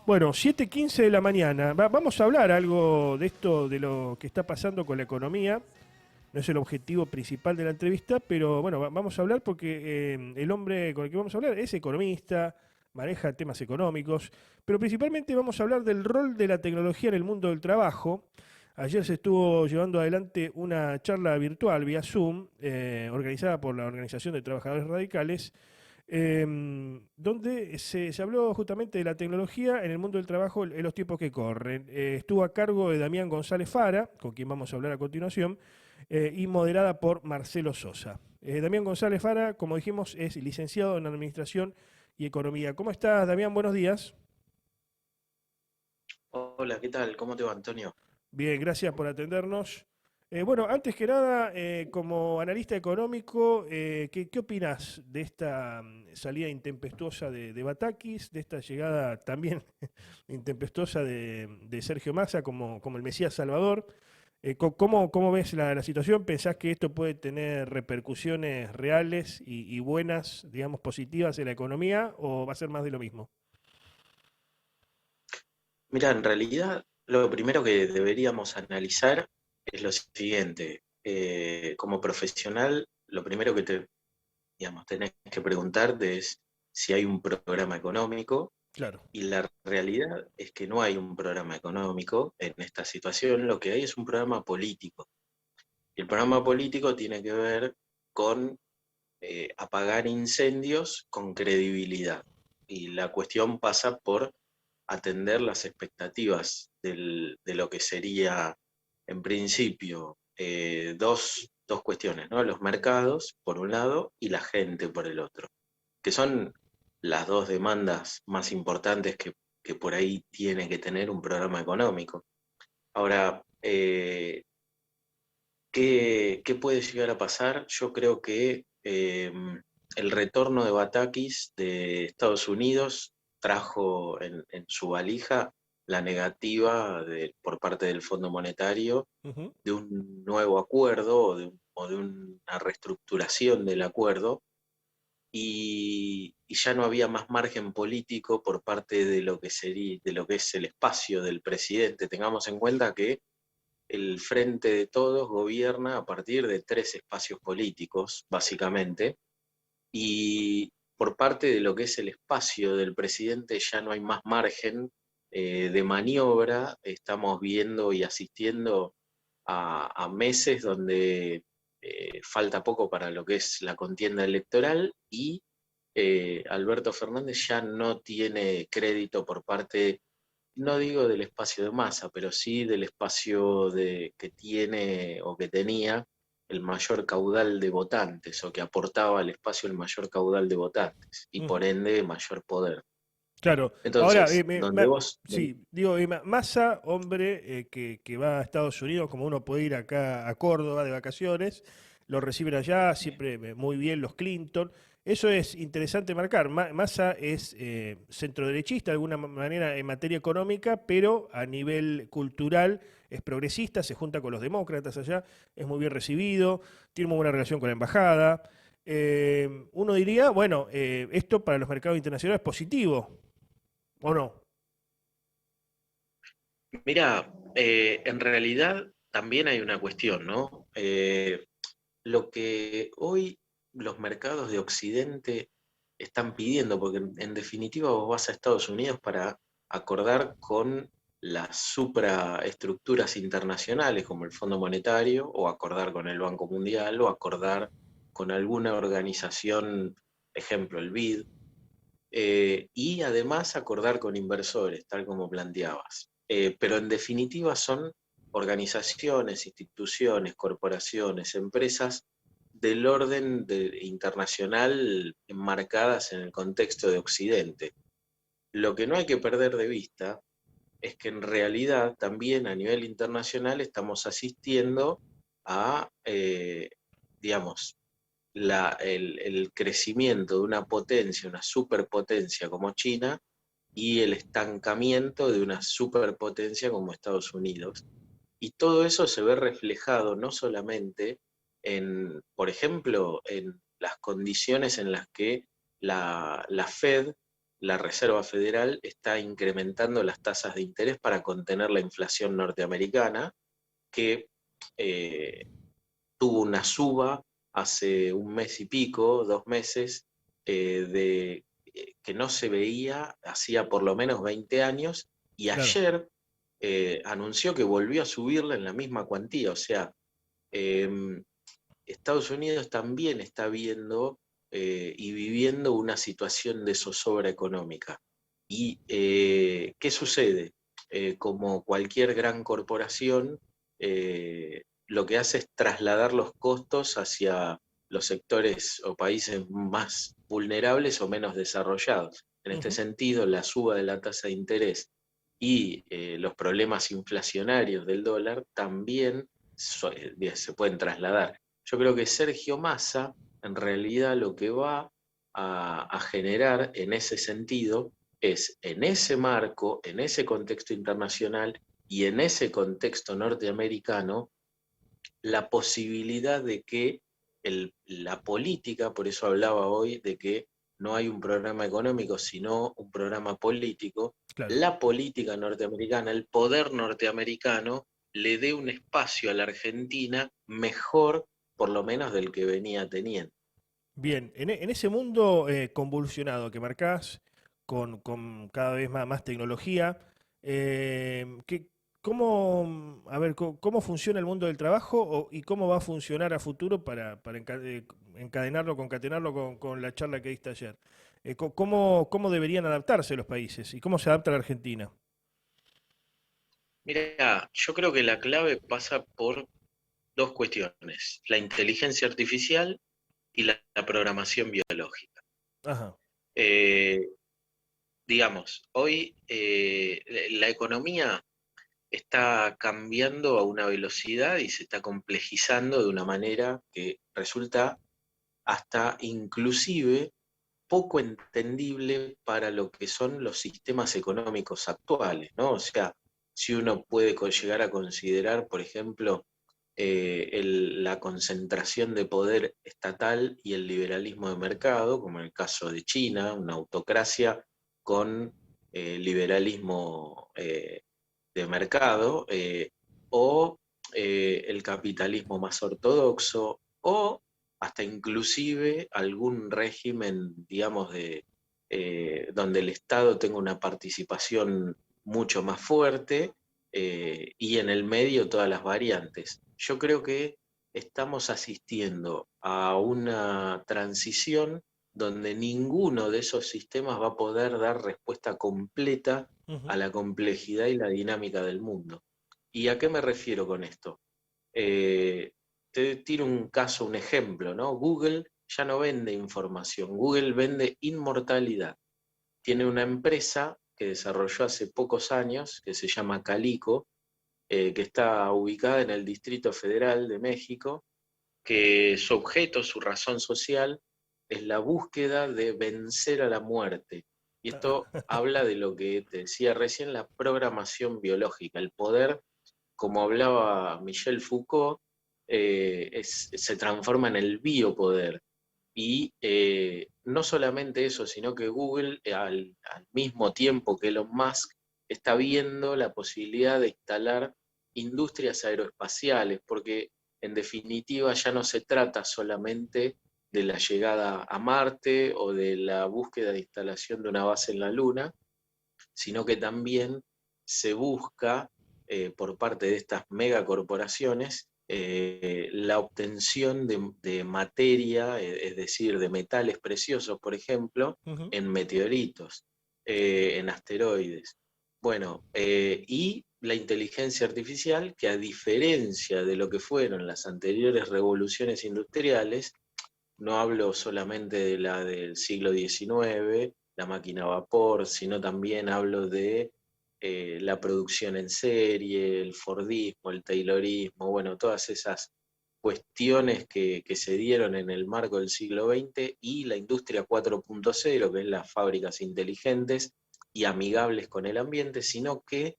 Bueno, 7:15 de la mañana. Vamos a hablar algo de esto, de lo que está pasando con la economía. No es el objetivo principal de la entrevista, pero bueno, vamos a hablar porque el hombre con el que vamos a hablar es economista, maneja temas económicos, pero principalmente vamos a hablar del rol de la tecnología en el mundo del trabajo. Ayer se estuvo llevando adelante una charla virtual vía Zoom, organizada por la Organización de Trabajadores Radicales, donde se habló justamente de la tecnología en el mundo del trabajo en los tiempos que corren. Estuvo a cargo de Damián González Fara, con quien vamos a hablar a continuación, y moderada por Marcelo Sosa. Damián González Fara, como dijimos, es licenciado en Administración y Economía. ¿Cómo estás, Damián? Buenos días. Hola, ¿qué tal? ¿Cómo te va, Antonio? Bien, gracias por atendernos. Bueno, antes que nada, como analista económico, ¿qué opinás de esta salida intempestuosa de Batakis, de esta llegada también intempestuosa de Sergio Massa como el Mesías Salvador? ¿Cómo ves la situación? ¿Pensás que esto puede tener repercusiones reales y buenas, digamos, positivas en la economía o va a ser más de lo mismo? Mira, en realidad lo primero que deberíamos analizar es lo siguiente. Como profesional, lo primero que digamos, tenés que preguntarte es si hay un programa económico, Claro. y la realidad es que no hay un programa económico en esta situación, lo que hay es un programa político. Y el programa político tiene que ver con apagar incendios con credibilidad. Y la cuestión pasa por atender las expectativas de lo que sería, en principio, dos cuestiones, ¿no? Los mercados, por un lado, y la gente, por el otro, que son las dos demandas más importantes que por ahí tiene que tener un programa económico. Ahora, ¿qué puede llegar a pasar? Yo creo que el retorno de Batakis de Estados Unidos trajo en su valija la negativa por parte del Fondo Monetario Ujú. de un nuevo acuerdo o de una reestructuración del acuerdo, y ya no había más margen político por parte de lo que sería, de lo que es el espacio del presidente. Tengamos en cuenta que el Frente de Todos gobierna a partir de tres espacios políticos, básicamente, y por parte de lo que es el espacio del presidente ya no hay más margen de maniobra. Estamos viendo y asistiendo a meses donde falta poco para lo que es la contienda electoral, y Alberto Fernández ya no tiene crédito por parte, no digo del espacio de masa, pero sí del espacio que tiene o que tenía el mayor caudal de votantes, o que aportaba al espacio el mayor caudal de votantes, y por Ujú. ende mayor poder. Claro. Ahora, Entonces, sí, digo, Massa, hombre que va a Estados Unidos, como uno puede ir acá a Córdoba de vacaciones, lo reciben allá, siempre muy bien los Clinton. Eso es interesante marcar. Massa es centroderechista de alguna manera en materia económica, pero a nivel cultural es progresista, se junta con los demócratas allá, es muy bien recibido, tiene muy buena relación con la embajada. Uno diría, bueno, esto para los mercados internacionales es positivo, ¿o no? mira, en realidad también hay una cuestión, ¿no? Lo que hoy los mercados de Occidente están pidiendo, porque en definitiva vos vas a Estados Unidos para acordar con las supraestructuras internacionales como el Fondo Monetario, o acordar con el Banco Mundial, o acordar con alguna organización, ejemplo el BID, y además acordar con inversores, tal como planteabas. Pero en definitiva son organizaciones, instituciones, corporaciones, empresas del orden internacional enmarcadas en el contexto de Occidente. Lo que no hay que perder de vista es que en realidad también a nivel internacional estamos asistiendo a, digamos, el crecimiento de una potencia, una superpotencia como China, y el estancamiento de una superpotencia como Estados Unidos. Y todo eso se ve reflejado no solamente por ejemplo, en las condiciones en las que la Fed la Reserva Federal está incrementando las tasas de interés para contener la inflación norteamericana, que eh, tuvo una suba hace un mes y pico, 2 meses, que no se veía hacía por lo menos 20 años, y Claro, ayer anunció que volvió a subirla en la misma cuantía. O sea, eh, Estados Unidos también está viendo y viviendo una situación de zozobra económica. ¿Y qué sucede? Como cualquier gran corporación, lo que hace es trasladar los costos hacia los sectores o países más vulnerables o menos desarrollados. En este ujú, sentido, la suba de la tasa de interés y los problemas inflacionarios del dólar también se pueden trasladar. Yo creo que Sergio Massa, en realidad, lo que va a generar en ese sentido es, en ese marco, en ese contexto internacional y en ese contexto norteamericano, la posibilidad de que la política, por eso hablaba hoy de que no hay un programa económico, sino un programa político, claro. la política norteamericana, el poder norteamericano, le dé un espacio a la Argentina mejor, por lo menos, del que venía teniendo. Bien, en ese mundo convulsionado que marcás, con cada vez más tecnología, ¿cómo, a ver, cómo funciona el mundo del trabajo y cómo va a funcionar a futuro para encadenarlo, concatenarlo con la charla que diste ayer? ¿Cómo deberían adaptarse los países y cómo se adapta la Argentina? Mira, yo creo que la clave pasa por dos cuestiones: la inteligencia artificial y la programación biológica. Ajá, Eh, digamos, hoy la economía está cambiando a una velocidad y se está complejizando de una manera que resulta hasta inclusive poco entendible para lo que son los sistemas económicos actuales, ¿no? O sea, si uno puede llegar a considerar, por ejemplo, la concentración de poder estatal y el liberalismo de mercado, como en el caso de China, una autocracia con liberalismo de mercado, o el capitalismo más ortodoxo, o hasta inclusive algún régimen, digamos, donde el Estado tenga una participación mucho más fuerte, y en el medio todas las variantes. Yo creo que estamos asistiendo a una transición donde ninguno de esos sistemas va a poder dar respuesta completa a ujú, la complejidad y la dinámica del mundo. ¿Y a qué me refiero con esto? Eh, Te tiro un caso, un ejemplo, ¿no? Google ya no vende información, Google vende inmortalidad. Tiene una empresa que desarrolló hace pocos años, que se llama Calico, que está ubicada en el Distrito Federal de México, que su objeto, su razón social, es la búsqueda de vencer a la muerte. Y esto habla de lo que te decía recién, la programación biológica, el poder, como hablaba Michel Foucault, se transforma en el biopoder. Y no solamente eso, sino que Google, al mismo tiempo que Elon Musk, está viendo la posibilidad de instalar industrias aeroespaciales, porque en definitiva ya no se trata solamente de la llegada a Marte o de la búsqueda de instalación de una base en la Luna, sino que también se busca por parte de estas megacorporaciones la obtención de materia, es decir, de metales preciosos, por ejemplo, ujú. en meteoritos, en asteroides. Bueno, y la inteligencia artificial, que a diferencia de lo que fueron las anteriores revoluciones industriales, no hablo solamente de la del siglo XIX, la máquina a vapor, sino también hablo de la producción en serie, el Fordismo, el Taylorismo, bueno, todas esas cuestiones que se dieron en el marco del siglo XX, y la industria 4.0, que es las fábricas inteligentes y amigables con el ambiente, sino que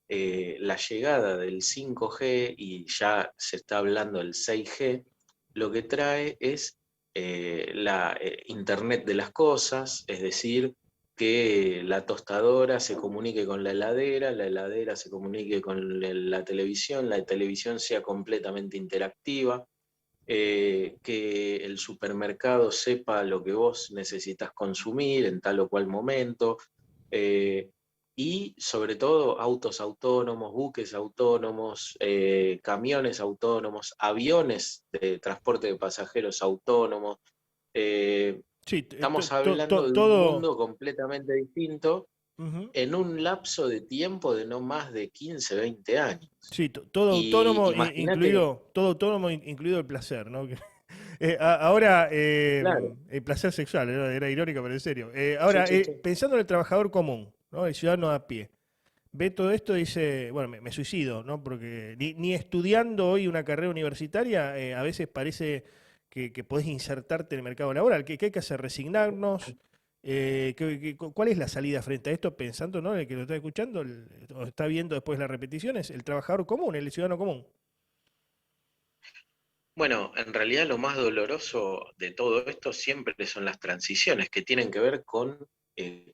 la llegada del 5G, y ya se está hablando del 6G, lo que trae es la Internet de las cosas, es decir, que la tostadora se comunique con la heladera se comunique con la televisión sea completamente interactiva, que el supermercado sepa lo que vos necesitas consumir en tal o cual momento, eh, y sobre todo autos autónomos, buques autónomos, camiones autónomos, aviones de transporte de pasajeros autónomos. eh, Sí, Estamos hablando de un todo. mundo completamente distinto Ujú. en un lapso de tiempo de no más de 15, 20 años. Sí, todo Y autónomo, imagínate, incluido, todo autónomo, incluido el placer, ¿no? Ahora, claro, el placer sexual, era irónico, pero en serio. sí, Ahora, sí, sí. pensando en el trabajador común, ¿no? El ciudadano a pie, ve todo esto y dice, bueno, me suicido, ¿no? Porque ni estudiando hoy una carrera universitaria, a veces parece que podés insertarte en el mercado laboral. ¿Qué hay que hacer? ¿Resignarnos? ¿Cuál es la salida frente a esto? Pensando, ¿no? El que lo está escuchando, o está viendo después las repeticiones, el trabajador común, el ciudadano común. Bueno, en realidad lo más doloroso de todo esto siempre son las transiciones que tienen que ver con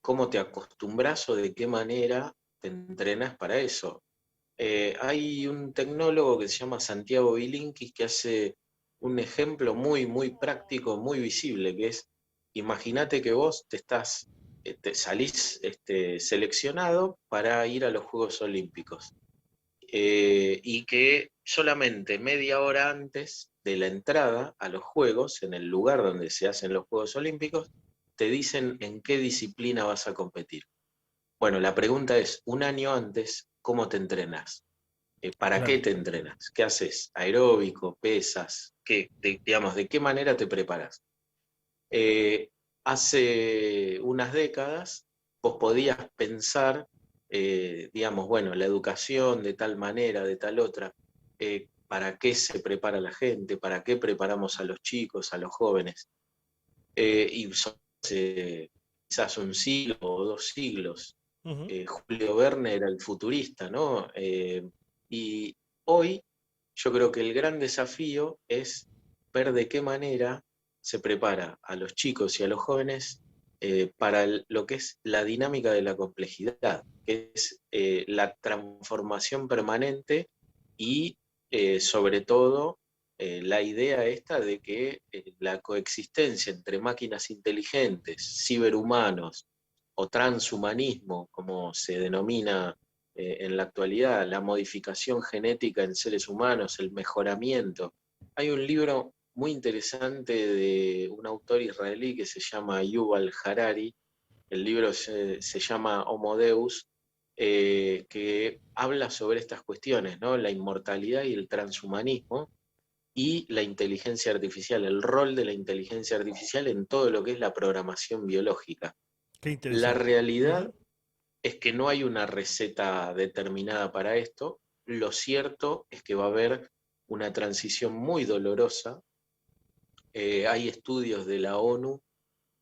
cómo te acostumbras o de qué manera te entrenas para eso. Hay un tecnólogo que se llama Santiago Bilinkis que hace un ejemplo muy, muy práctico, muy visible, que es, imagínate que vos te salís seleccionado para ir a los Juegos Olímpicos, y que solamente media hora antes de la entrada a los Juegos, en el lugar donde se hacen los Juegos Olímpicos, te dicen en qué disciplina vas a competir. Bueno, la pregunta es, un año antes, ¿cómo te entrenas? ¿Para qué Claro. te entrenas? ¿Qué haces? ¿Aeróbico? ¿Pesas? Digamos, ¿de qué manera te preparas? Eh, Hace unas décadas vos podías pensar, digamos, bueno, la educación de tal manera, de tal otra, ¿para qué se prepara la gente? ¿Para qué preparamos a los chicos, a los jóvenes? Y son quizás un siglo o 2 siglos. Ujú. Julio Verne era el futurista, ¿no? Y hoy yo creo que el gran desafío es ver de qué manera se prepara a los chicos y a los jóvenes para lo que es la dinámica de la complejidad, que es la transformación permanente y sobre todo la idea esta de que la coexistencia entre máquinas inteligentes, ciberhumanos o transhumanismo, como se denomina en la actualidad, la modificación genética en seres humanos, el mejoramiento. Hay un libro muy interesante de un autor israelí que se llama Yuval Harari, el libro se llama Homo Deus, que habla sobre estas cuestiones, ¿no? La inmortalidad y el transhumanismo y la inteligencia artificial, el rol de la inteligencia artificial en todo lo que es la programación biológica. Qué La interesante. realidad Ujú. es que no hay una receta determinada para esto. Lo cierto es que va a haber una transición muy dolorosa. Hay estudios de la ONU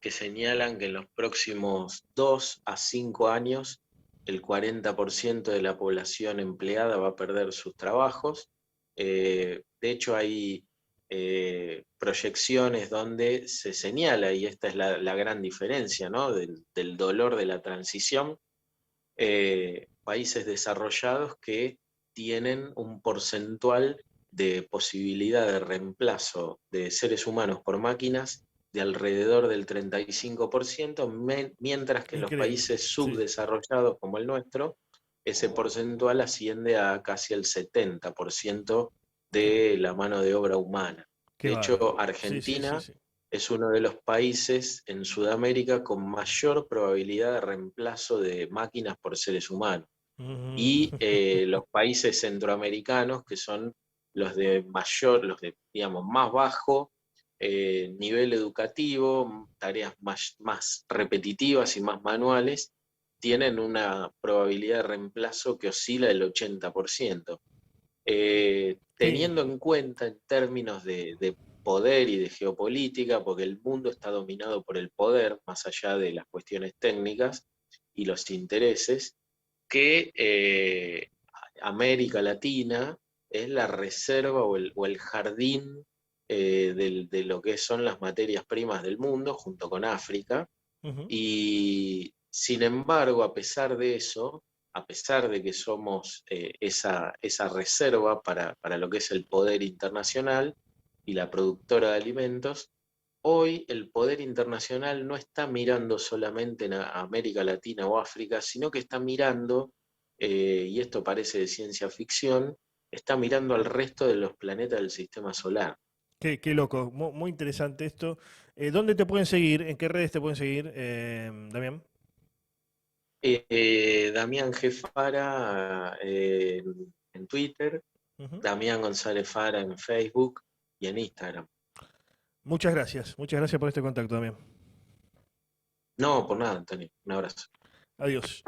que señalan que en los próximos 2 a 5 años el 40% de la población empleada va a perder sus trabajos. De hecho, hay proyecciones donde se señala, y esta es la gran diferencia, ¿no? Del dolor de la transición, países desarrollados que tienen un porcentual de posibilidad de reemplazo de seres humanos por máquinas de alrededor del 35%, mientras que en los Increíble. países Sí. subdesarrollados como el nuestro, ese porcentual asciende a casi el 70% Qué, de la mano de obra humana. qué De bárbaro. hecho, Sí, sí, sí, Argentina sí. es uno de los países en Sudamérica con mayor probabilidad de reemplazo de máquinas por seres humanos. Ujú. Y los países centroamericanos, que son los de, digamos, más bajo nivel educativo, tareas más repetitivas y más manuales, tienen una probabilidad de reemplazo que oscila del 80%. Qué- Teniendo en cuenta en términos de poder y de geopolítica, porque el mundo está dominado por el poder, más allá de las cuestiones técnicas y los intereses, que América Latina es la reserva o el jardín de lo que son las materias primas del mundo, junto con África, Ujú. y Sin embargo, a pesar de eso, a pesar de que somos esa reserva para lo que es el poder internacional y la productora de alimentos, hoy el poder internacional no está mirando solamente en América Latina o África, sino que está mirando, y esto parece de ciencia ficción, está mirando al resto de los planetas del sistema solar. Qué loco, muy interesante esto. ¿Dónde te pueden seguir? ¿En qué redes te pueden seguir, Damián? Damián G. Fara en Twitter, Ujú. Damián González Fara en Facebook y en Instagram. Muchas gracias por este contacto, Damián. No, por nada, Antonio. Un abrazo. Adiós.